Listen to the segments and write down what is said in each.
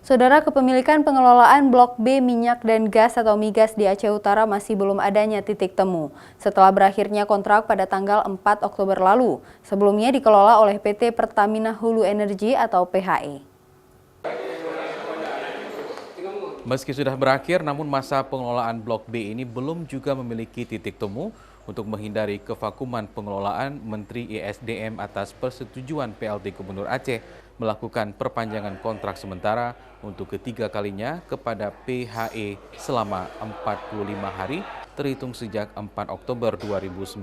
Saudara, kepemilikan pengelolaan Blok B minyak dan gas atau migas di Aceh Utara masih belum adanya titik temu setelah berakhirnya kontrak pada tanggal 4 Oktober lalu. Sebelumnya dikelola oleh PT Pertamina Hulu Energi atau PHE. Meski sudah berakhir, namun masa pengelolaan Blok B ini belum juga memiliki titik temu untuk menghindari kevakuman pengelolaan. Menteri ESDM atas persetujuan PLT Gubernur Aceh melakukan perpanjangan kontrak sementara untuk ketiga kalinya kepada PHE selama 45 hari terhitung sejak 4 Oktober 2019.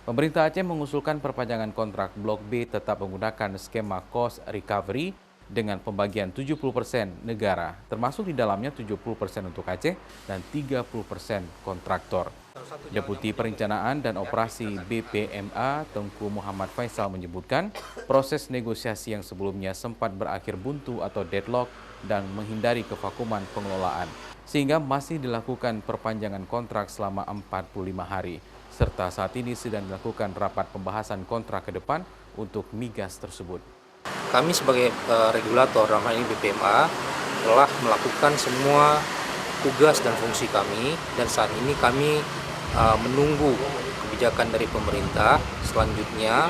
Pemerintah Aceh mengusulkan perpanjangan kontrak Blok B tetap menggunakan skema cost recovery dengan pembagian 70% negara, termasuk di dalamnya 70% untuk Aceh dan 30% kontraktor. Deputi Perencanaan dan Operasi BPMA Tengku Muhammad Faisal menyebutkan proses negosiasi yang sebelumnya sempat berakhir buntu atau deadlock dan menghindari kevakuman pengelolaan, sehingga masih dilakukan perpanjangan kontrak selama 45 hari, serta saat ini sedang dilakukan rapat pembahasan kontrak ke depan untuk migas tersebut. Kami sebagai regulator, dalam hal ini BPMA, telah melakukan semua tugas dan fungsi kami, dan saat ini kami menunggu kebijakan dari pemerintah selanjutnya.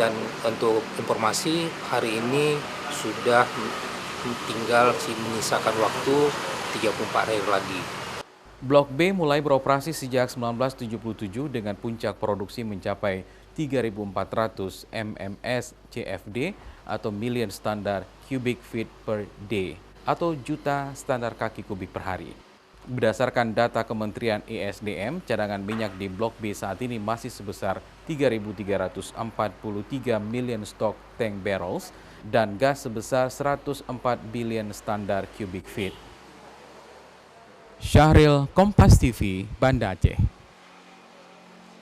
Dan untuk informasi, hari ini sudah tinggal menyisakan waktu 34 hari lagi. Blok B mulai beroperasi sejak 1977 dengan puncak produksi mencapai 3.400 MMS CFD atau Million Standard Cubic Feet per Day atau juta standar kaki kubik per hari. Berdasarkan data Kementerian ESDM, cadangan minyak di Blok B saat ini masih sebesar 3.343 million stock tank barrels dan gas sebesar 104 billion standar cubic feet. Syahril, Kompas TV, Banda Aceh.